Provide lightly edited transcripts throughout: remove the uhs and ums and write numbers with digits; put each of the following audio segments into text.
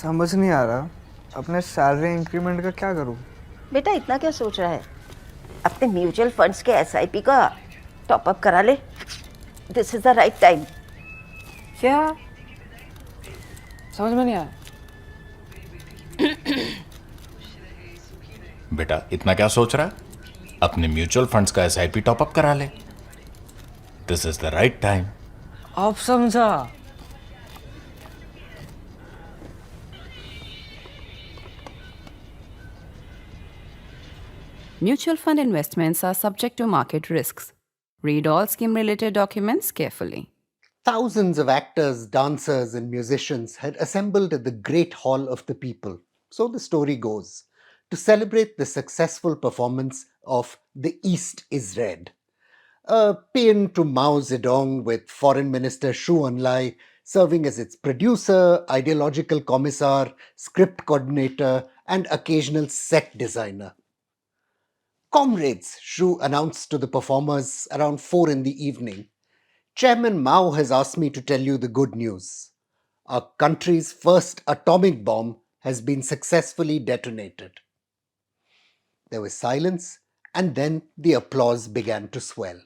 समझ नहीं आ रहा अपने सैलरी इंक्रीमेंट का क्या करूं। बेटा इतना क्या सोच रहा है? अपने म्यूचुअल फंड्स के एसआईपी का टॉप अप करा ले। This is the right time. क्या? समझ में नहीं आया। बेटा इतना क्या सोच रहा है? अपने म्यूचुअल फंड्स का एसआईपी टॉपअप करा ले। This is the right time. अब समझा। Mutual fund investments are subject to market risks. Read all scheme related documents carefully. Thousands of actors, dancers, and musicians had assembled at the Great Hall of the People, so the story goes, to celebrate the successful performance of The East is Red, a paean to Mao Zedong with Foreign Minister Xu Enlai serving as its producer, ideological commissar, script coordinator, and occasional set designer. Comrades, Xu announced to the performers around 4 in the evening. Chairman Mao has asked me to tell you the good news. Our country's first atomic bomb has been successfully detonated. There was silence, and then the applause began to swell.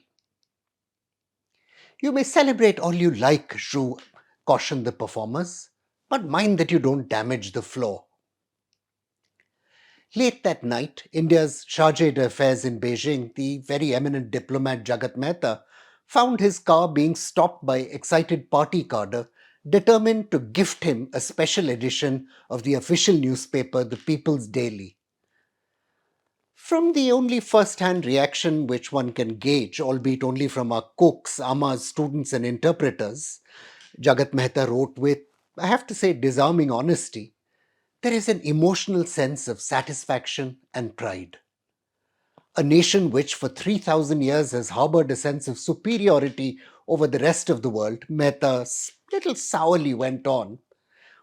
You may celebrate all you like, Xu cautioned the performers, but mind that you don't damage the floor. Late that night, India's Charge d'Affaires in Beijing, the very eminent diplomat Jagat Mehta, found his car being stopped by excited party cadre determined to gift him a special edition of the official newspaper, The People's Daily. From the only first-hand reaction which one can gauge, albeit only from our cooks, amas, students and interpreters, Jagat Mehta wrote with, I have to say, disarming honesty, there is an emotional sense of satisfaction and pride. A nation which for 3,000 years has harbored a sense of superiority over the rest of the world, Mehta little sourly went on,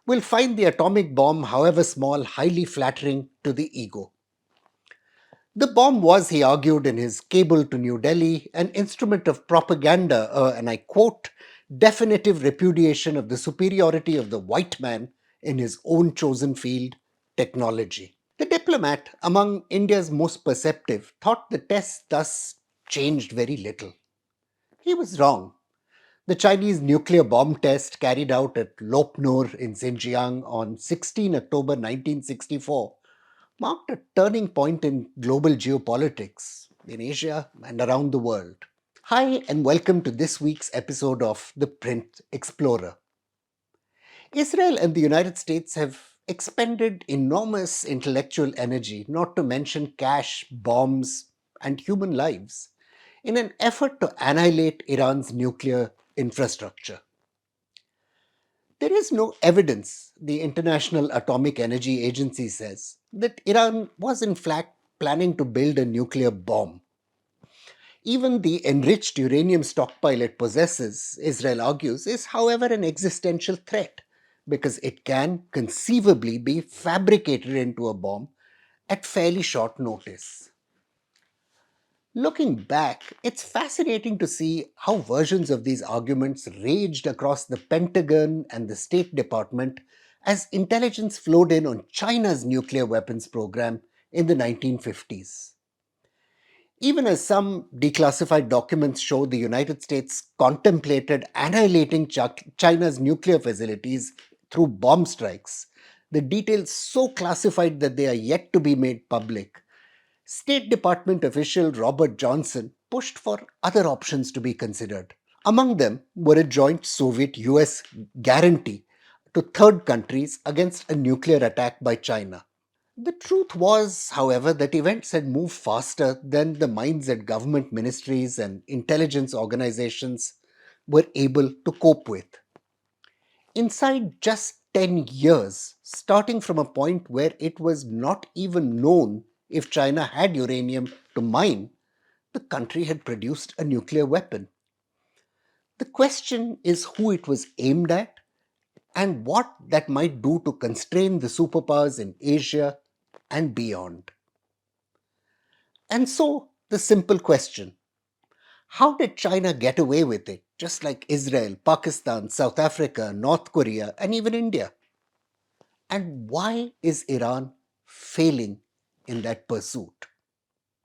will find the atomic bomb, however small, highly flattering to the ego. The bomb was, he argued in his cable to New Delhi, an instrument of propaganda, and I quote, definitive repudiation of the superiority of the white man in his own chosen field, technology. The diplomat, among India's most perceptive, thought the test thus changed very little. He was wrong. The Chinese nuclear bomb test carried out at Lopnor in Xinjiang on 16 October 1964 marked a turning point in global geopolitics in Asia and around the world. Hi, and welcome to this week's episode of ThePrint Explorer. Israel and the United States have expended enormous intellectual energy, not to mention cash, bombs, and human lives, in an effort to annihilate Iran's nuclear infrastructure. There is no evidence, the International Atomic Energy Agency says, that Iran was in fact planning to build a nuclear bomb. Even the enriched uranium stockpile it possesses, Israel argues, is however an existential threat because it can conceivably be fabricated into a bomb at fairly short notice. Looking back, it's fascinating to see how versions of these arguments raged across the Pentagon and the State Department as intelligence flowed in on China's nuclear weapons program in the 1950s. Even as some declassified documents show the United States contemplated annihilating China's nuclear facilities through bomb strikes, the details so classified that they are yet to be made public, State Department official Robert Johnson pushed for other options to be considered. Among them were a joint Soviet US guarantee to third countries against a nuclear attack by China. The truth was, however, that events had moved faster than the minds at government ministries and intelligence organizations were able to cope with. Inside just 10 years, starting from a point where it was not even known if China had uranium to mine, the country had produced a nuclear weapon. The question is who it was aimed at and what that might do to constrain the superpowers in Asia and beyond. And so, the simple question, how did China get away with it, just like Israel, Pakistan, South Africa, North Korea, and even India? And why is Iran failing in that pursuit?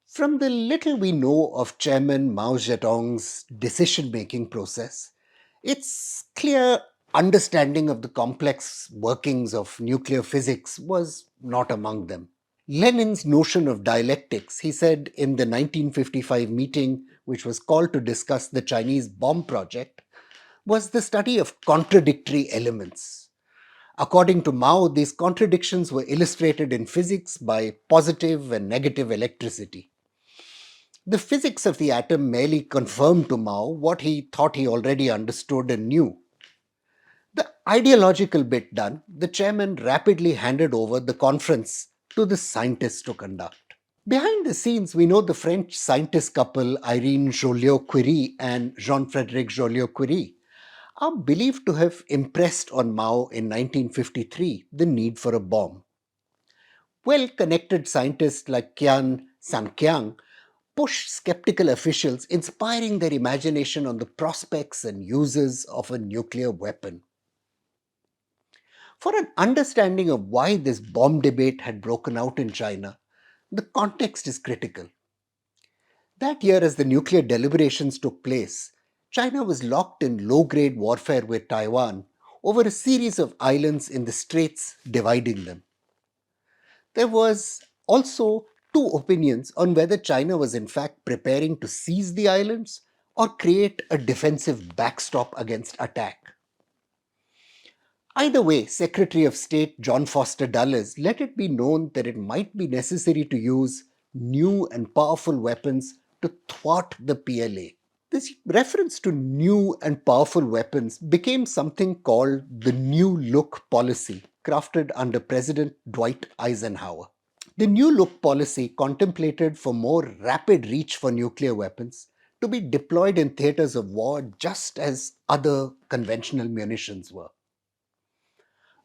From the little we know of Chairman Mao Zedong's decision making process, its clear understanding of the complex workings of nuclear physics was not among them. Lenin's notion of dialectics, he said in the 1955 meeting, which was called to discuss the Chinese bomb project, was the study of contradictory elements. According to Mao, these contradictions were illustrated in physics by positive and negative electricity. The physics of the atom merely confirmed to Mao what he thought he already understood and knew. The ideological bit done, the chairman rapidly handed over the conference to the scientists to conduct. Behind the scenes, we know the French scientist couple Irene Joliot-Curie and Jean-Frédéric Joliot-Curie are believed to have impressed on Mao in 1953 the need for a bomb. Well-connected scientists like Qian Sanqiang pushed skeptical officials, inspiring their imagination on the prospects and uses of a nuclear weapon. For an understanding of why this bomb debate had broken out in China, the context is critical. That year, as the nuclear deliberations took place, China was locked in low grade warfare with Taiwan over a series of islands in the straits dividing them. There was also two opinions on whether China was in fact preparing to seize the islands or create a defensive backstop against attack. Either way, Secretary of State John Foster Dulles let it be known that it might be necessary to use new and powerful weapons to thwart the PLA. This reference to new and powerful weapons became something called the New Look policy, crafted under President Dwight Eisenhower. The New Look policy contemplated for more rapid reach for nuclear weapons to be deployed in theaters of war just as other conventional munitions were.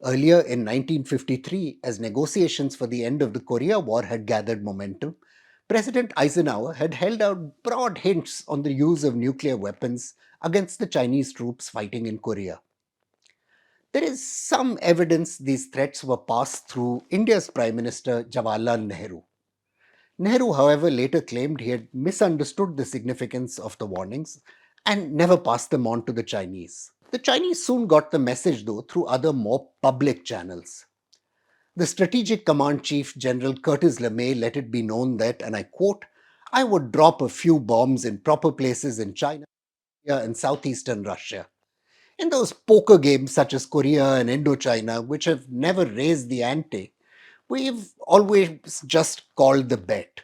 Earlier in 1953, as negotiations for the end of the Korea War had gathered momentum, President Eisenhower had held out broad hints on the use of nuclear weapons against the Chinese troops fighting in Korea. There is some evidence these threats were passed through India's Prime Minister Jawaharlal Nehru. Nehru, however, later claimed he had misunderstood the significance of the warnings and never passed them on to the Chinese. The Chinese soon got the message, though, through other more public channels. The Strategic Command Chief General Curtis LeMay let it be known that, and I quote, "I would drop a few bombs in proper places in China and southeastern Russia. In those poker games such as Korea and Indochina, which have never raised the ante, we've always just called the bet.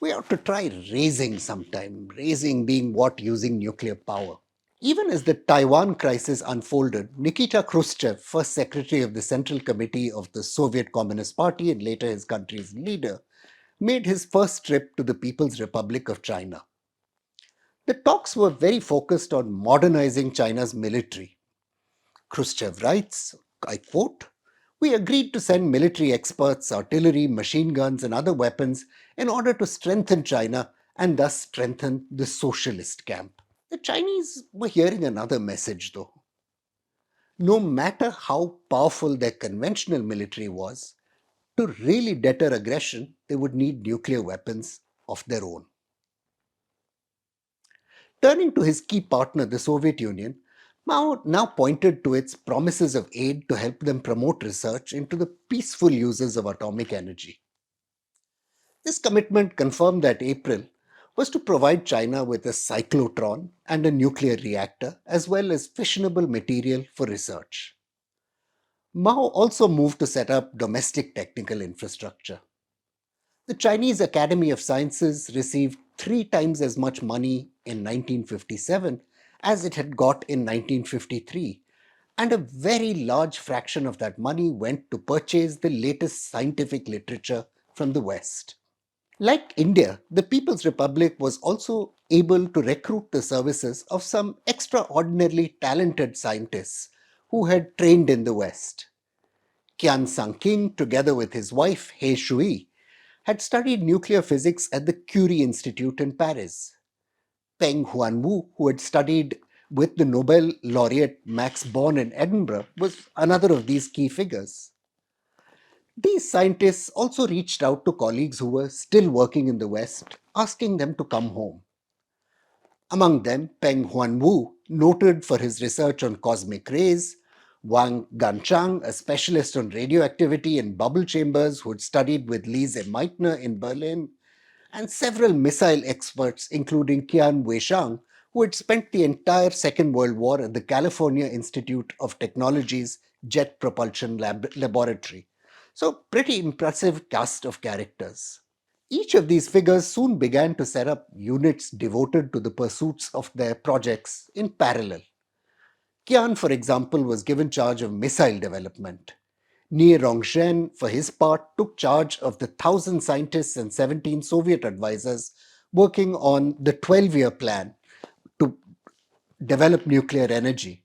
We ought to try raising sometime, raising being what, using nuclear power." Even as the Taiwan crisis unfolded, Nikita Khrushchev, first secretary of the Central Committee of the Soviet Communist Party and later his country's leader, made his first trip to the People's Republic of China. The talks were very focused on modernizing China's military. Khrushchev writes, I quote, "We agreed to send military experts, artillery, machine guns, and other weapons in order to strengthen China and thus strengthen the socialist camp." The Chinese were hearing another message, though. No matter how powerful their conventional military was, to really deter aggression, they would need nuclear weapons of their own. Turning to his key partner, the Soviet Union, Mao now pointed to its promises of aid to help them promote research into the peaceful uses of atomic energy. This commitment, confirmed that April, was to provide China with a cyclotron and a nuclear reactor, as well as fissionable material for research. Mao also moved to set up domestic technical infrastructure. The Chinese Academy of Sciences received 3 times as much money in 1957 as it had got in 1953, and a very large fraction of that money went to purchase the latest scientific literature from the West. Like India, the People's Republic was also able to recruit the services of some extraordinarily talented scientists who had trained in the West. Qian Sang-king, together with his wife He Shui, had studied nuclear physics at the Curie Institute in Paris. Peng Huanwu, who had studied with the Nobel laureate Max Born in Edinburgh, was another of these key figures. These scientists also reached out to colleagues who were still working in the West, asking them to come home. Among them, Peng Huanwu, noted for his research on cosmic rays, Wang Ganchang, a specialist on radioactivity and bubble chambers who had studied with Lise Meitner in Berlin, and several missile experts, including Qian Weishang, who had spent the entire Second World War at the California Institute of Technology's Jet Propulsion Laboratory. So, pretty impressive cast of characters. Each of these figures soon began to set up units devoted to the pursuits of their projects in parallel. Qian, for example, was given charge of missile development. Nie Rongzhen, for his part, took charge of the 1,000 scientists and 17 Soviet advisors working on the 12-year plan to develop nuclear energy.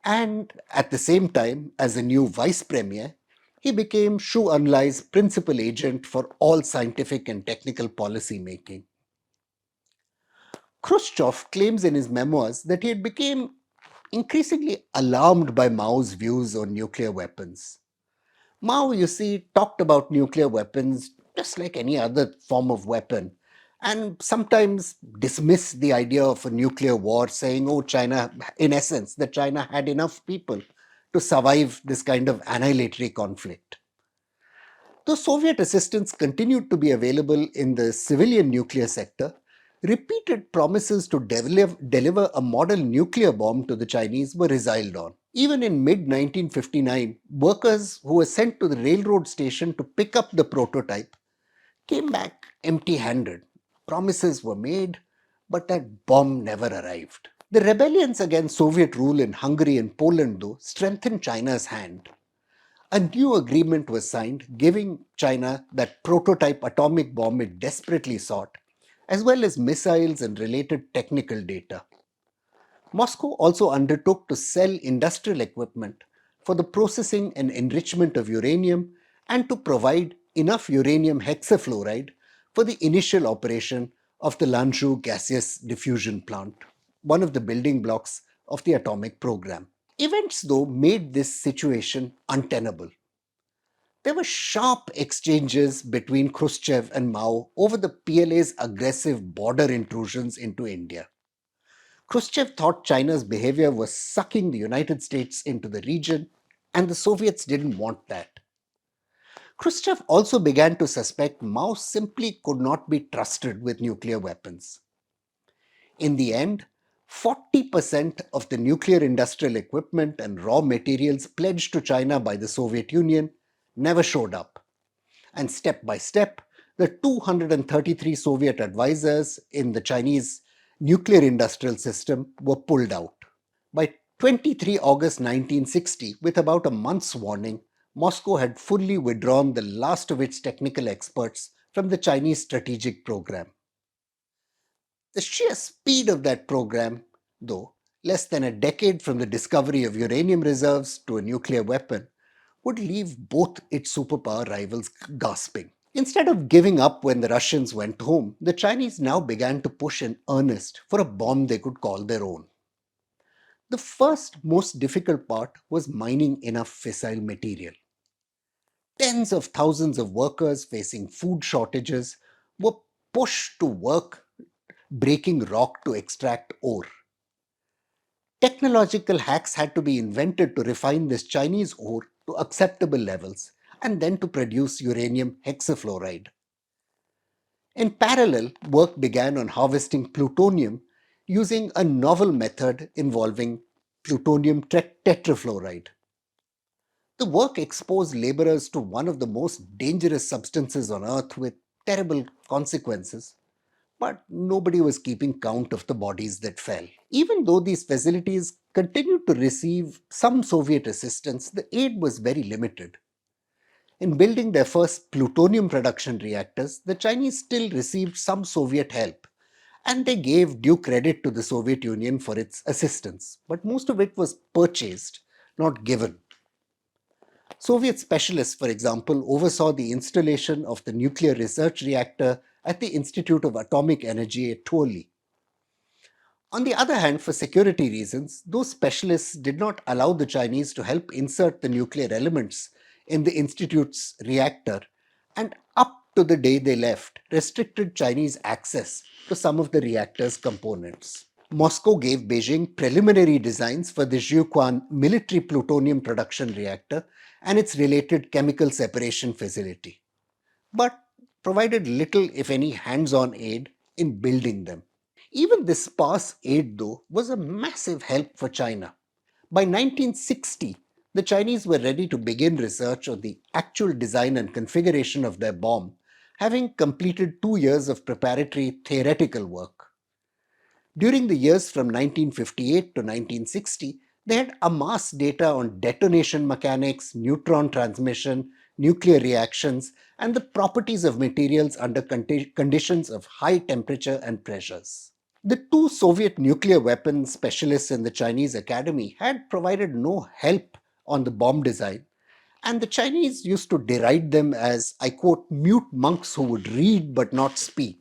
And at the same time, as a new vice premier, he became Shu Enlai's principal agent for all scientific and technical policy making. Khrushchev claims in his memoirs that he had become increasingly alarmed by Mao's views on nuclear weapons. Mao, you see, talked about nuclear weapons just like any other form of weapon, and sometimes dismissed the idea of a nuclear war, saying, oh, China, in essence, that China had enough people to survive this kind of annihilatory conflict. Though Soviet assistance continued to be available in the civilian nuclear sector, repeated promises to deliver a model nuclear bomb to the Chinese were resiled on. Even in mid 1959, workers who were sent to the railroad station to pick up the prototype came back empty handed. Promises were made, but that bomb never arrived. The rebellions against Soviet rule in Hungary and Poland, though, strengthened China's hand. A new agreement was signed, giving China that prototype atomic bomb it desperately sought, as well as missiles and related technical data. Moscow also undertook to sell industrial equipment for the processing and enrichment of uranium and to provide enough uranium hexafluoride for the initial operation of the Lanzhou gaseous diffusion plant, one of the building blocks of the atomic program. Events, though, made this situation untenable. There were sharp exchanges between Khrushchev and Mao over the PLA's aggressive border intrusions into India. Khrushchev thought China's behavior was sucking the United States into the region, and the Soviets didn't want that. Khrushchev also began to suspect Mao simply could not be trusted with nuclear weapons. In the end, 40% of the nuclear industrial equipment and raw materials pledged to China by the Soviet Union never showed up. And step by step, the 233 Soviet advisors in the Chinese nuclear industrial system were pulled out. By 23 August 1960, with about a month's warning, Moscow had fully withdrawn the last of its technical experts from the Chinese strategic program. The sheer speed of that program, though, less than a decade from the discovery of uranium reserves to a nuclear weapon, would leave both its superpower rivals gasping. Instead of giving up when the Russians went home, the Chinese now began to push in earnest for a bomb they could call their own. The first, most difficult part was mining enough fissile material. Tens of thousands of workers facing food shortages were pushed to work breaking rock to extract ore. Technological hacks had to be invented to refine this Chinese ore to acceptable levels and then to produce uranium hexafluoride. In parallel, work began on harvesting plutonium using a novel method involving plutonium tetrafluoride. The work exposed laborers to one of the most dangerous substances on Earth with terrible consequences, but nobody was keeping count of the bodies that fell. Even though these facilities continued to receive some Soviet assistance, the aid was very limited. In building their first plutonium production reactors, the Chinese still received some Soviet help, and they gave due credit to the Soviet Union for its assistance, but most of it was purchased, not given. Soviet specialists, for example, oversaw the installation of the nuclear research reactor at the Institute of Atomic Energy at Tolly. On the other hand, for security reasons, those specialists did not allow the Chinese to help insert the nuclear elements in the Institute's reactor and up to the day they left, restricted Chinese access to some of the reactor's components. Moscow gave Beijing preliminary designs for the Jiuquan military plutonium production reactor and its related chemical separation facility, but provided little, if any, hands-on aid in building them. Even this sparse aid, though, was a massive help for China. By 1960, the Chinese were ready to begin research on the actual design and configuration of their bomb, having completed 2 years of preparatory theoretical work. During the years from 1958 to 1960, they had amassed data on detonation mechanics, neutron transmission, nuclear reactions, and the properties of materials under conditions of high temperature and pressures. The two Soviet nuclear weapons specialists in the Chinese Academy had provided no help on the bomb design, and the Chinese used to deride them as, I quote, mute monks who would read but not speak.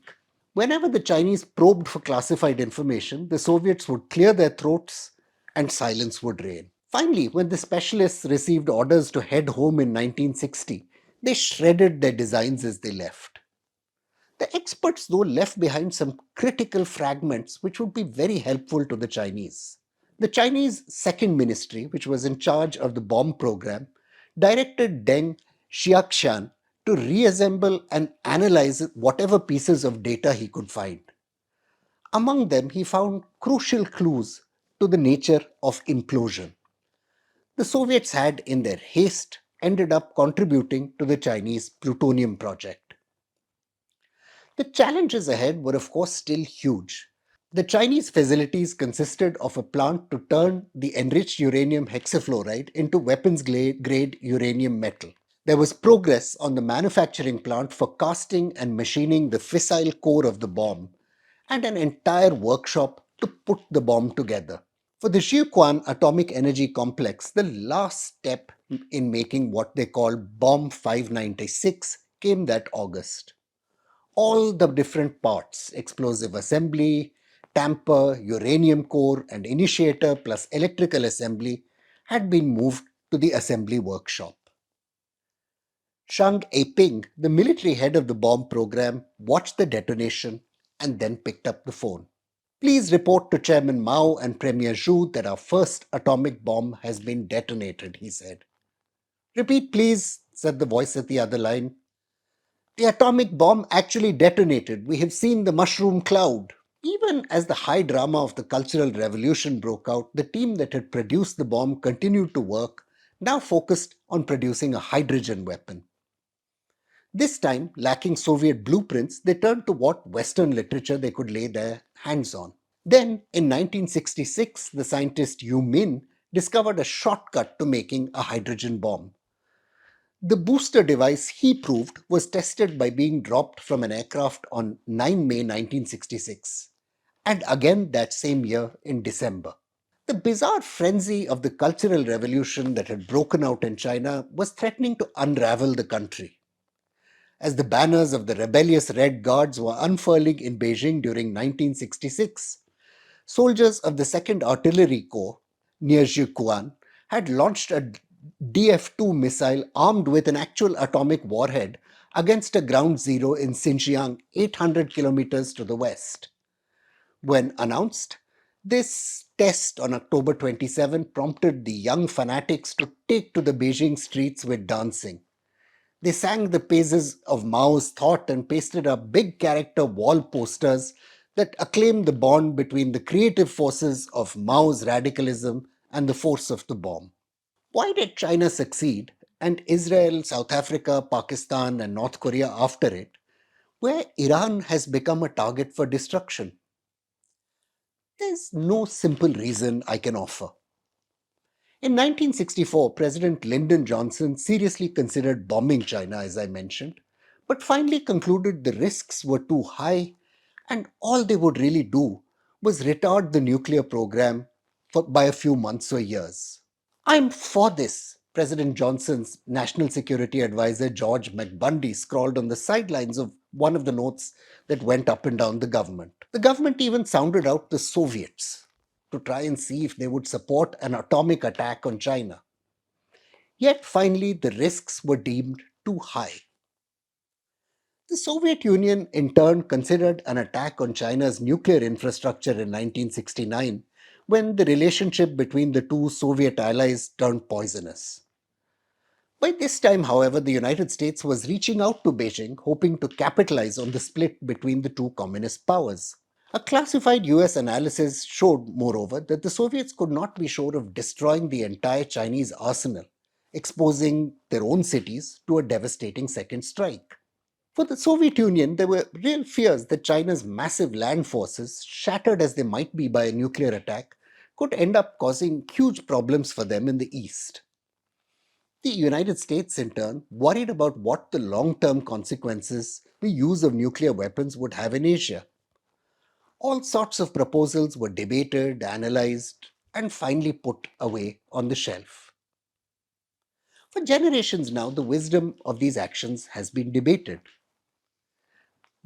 Whenever the Chinese probed for classified information, the Soviets would clear their throats and silence would reign. Finally, when the specialists received orders to head home in 1960, they shredded their designs as they left. The experts, though, left behind some critical fragments which would be very helpful to the Chinese. The Chinese Second Ministry, which was in charge of the bomb program, directed Deng Xiaoqian to reassemble and analyze whatever pieces of data he could find. Among them, he found crucial clues to the nature of implosion. The Soviets had, in their haste, ended up contributing to the Chinese plutonium project. The challenges ahead were, of course, still huge. The Chinese facilities consisted of a plant to turn the enriched uranium hexafluoride into weapons-grade uranium metal. There was progress on the manufacturing plant for casting and machining the fissile core of the bomb, and an entire workshop to put the bomb together. For the Jiuquan Atomic Energy Complex, the last step in making what they call Bomb 596 came that August. All the different parts, explosive assembly, tamper, uranium core, and initiator plus electrical assembly, had been moved to the assembly workshop. Shang Eiping, the military head of the bomb program, watched the detonation and then picked up the phone. Please report to Chairman Mao and Premier Zhu that our first atomic bomb has been detonated, he said. Repeat, please, said the voice at the other line. The atomic bomb actually detonated. We have seen the mushroom cloud. Even as the high drama of the Cultural Revolution broke out, the team that had produced the bomb continued to work, now focused on producing a hydrogen weapon. This time, lacking Soviet blueprints, they turned to what Western literature they could lay their hands on. Then, in 1966, the scientist Yu Min discovered a shortcut to making a hydrogen bomb. The booster device, he proved, was tested by being dropped from an aircraft on 9 May 1966, and again that same year in December. The bizarre frenzy of the Cultural Revolution that had broken out in China was threatening to unravel the country. As the banners of the rebellious Red Guards were unfurling in Beijing during 1966, soldiers of the 2nd Artillery Corps near Jiuquan had launched a DF-2 missile armed with an actual atomic warhead against a ground zero in Xinjiang, 800 kilometers to the west. When announced, this test on October 27 prompted the young fanatics to take to the Beijing streets with dancing. They sang the praises of Mao's thought and pasted up big character wall posters that acclaimed the bond between the creative forces of Mao's radicalism and the force of the bomb. Why did China succeed, and Israel, South Africa, Pakistan, and North Korea after it, where Iran has become a target for destruction? There's no simple reason I can offer. In 1964, President Lyndon Johnson seriously considered bombing China, as I mentioned, but finally concluded the risks were too high and all they would really do was retard the nuclear program by a few months or years. I'm for this, President Johnson's National Security Advisor George McBundy scrawled on the sidelines of one of the notes that went up and down the government. The government even sounded out the Soviets to try and see if they would support an atomic attack on China. Yet finally, the risks were deemed too high. The Soviet Union, in turn, considered an attack on China's nuclear infrastructure in 1969 when the relationship between the two Soviet allies turned poisonous. By this time, however, the United States was reaching out to Beijing, hoping to capitalize on the split between the two communist powers. A classified US analysis showed, moreover, that the Soviets could not be sure of destroying the entire Chinese arsenal, exposing their own cities to a devastating second strike. For the Soviet Union, there were real fears that China's massive land forces, shattered as they might be by a nuclear attack, could end up causing huge problems for them in the East. The United States, in turn, worried about what the long term consequences the use of nuclear weapons would have in Asia. All sorts of proposals were debated, analyzed, and finally put away on the shelf. For generations now, the wisdom of these actions has been debated.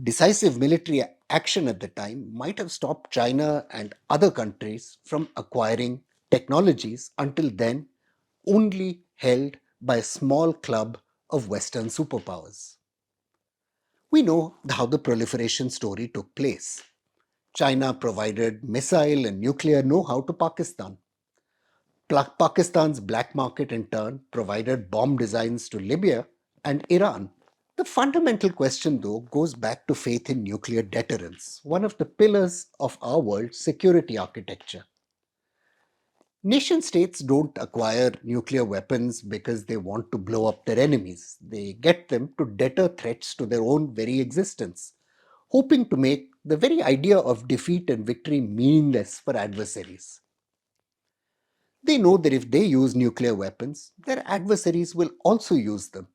Decisive military action at the time might have stopped China and other countries from acquiring technologies until then only held by a small club of Western superpowers. We know how the proliferation story took place. China provided missile and nuclear know how to Pakistan. Pakistan's black market, in turn, provided bomb designs to Libya and Iran. The fundamental question, though, goes back to faith in nuclear deterrence, one of the pillars of our world's security architecture. Nation states don't acquire nuclear weapons because they want to blow up their enemies. They get them to deter threats to their own very existence, hoping to make the very idea of defeat and victory meaningless for adversaries. They know that if they use nuclear weapons, their adversaries will also use them.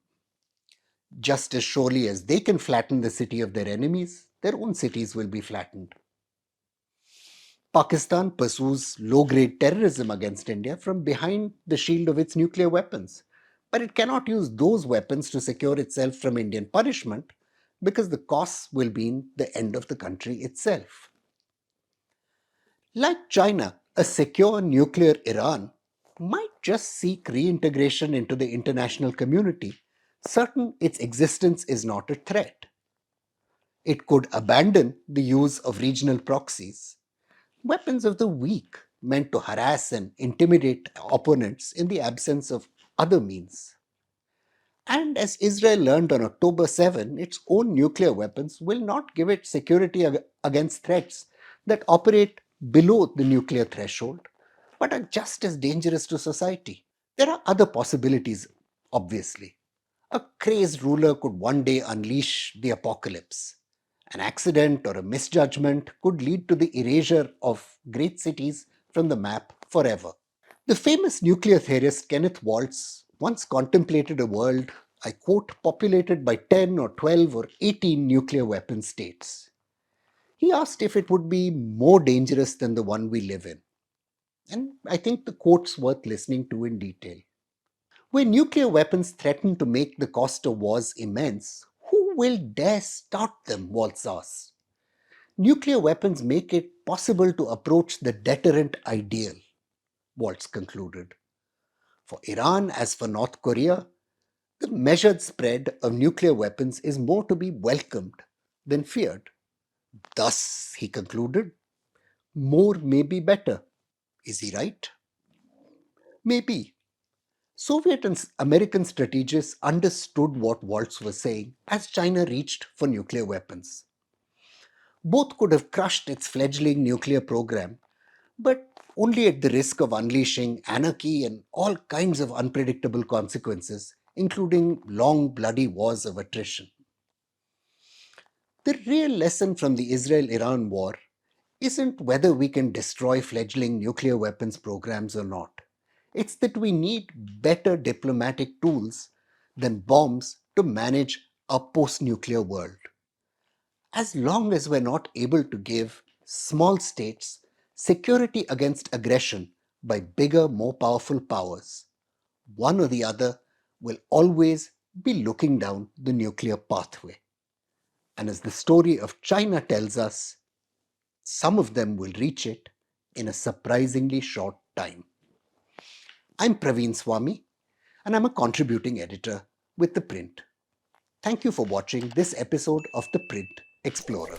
Just as surely as they can flatten the city of their enemies, their own cities will be flattened. Pakistan pursues low grade terrorism against India from behind the shield of its nuclear weapons. But it cannot use those weapons to secure itself from Indian punishment because the costs will mean the end of the country itself. Like China, a secure nuclear Iran might just seek reintegration into the international community, certain its existence is not a threat. It could abandon the use of regional proxies, weapons of the weak meant to harass and intimidate opponents in the absence of other means. And as Israel learned on October 7, its own nuclear weapons will not give it security against threats that operate below the nuclear threshold, but are just as dangerous to society. There are other possibilities, obviously. A crazed ruler could one day unleash the apocalypse. An accident or a misjudgment could lead to the erasure of great cities from the map forever. The famous nuclear theorist Kenneth Waltz once contemplated a world, I quote, populated by 10 or 12 or 18 nuclear weapon states. He asked if it would be more dangerous than the one we live in. And I think the quote's worth listening to in detail. When nuclear weapons threaten to make the cost of wars immense, who will dare start them? Waltz asked. Nuclear weapons make it possible to approach the deterrent ideal, Waltz concluded. For Iran, as for North Korea, the measured spread of nuclear weapons is more to be welcomed than feared. Thus, he concluded, more may be better. Is he right? Maybe. Soviet and American strategists understood what Waltz was saying as China reached for nuclear weapons. Both could have crushed its fledgling nuclear program, but only at the risk of unleashing anarchy and all kinds of unpredictable consequences, including long bloody wars of attrition. The real lesson from the Israel Iran war isn't whether we can destroy fledgling nuclear weapons programs or not. It's that we need better diplomatic tools than bombs to manage a post nuclear world. As long as we're not able to give small states security against aggression by bigger, more powerful powers, one or the other will always be looking down the nuclear pathway. And as the story of China tells us, some of them will reach it in a surprisingly short time. I'm Praveen Swami. and I'm a contributing editor with The Print. Thank you for watching this episode of The Print Explorer.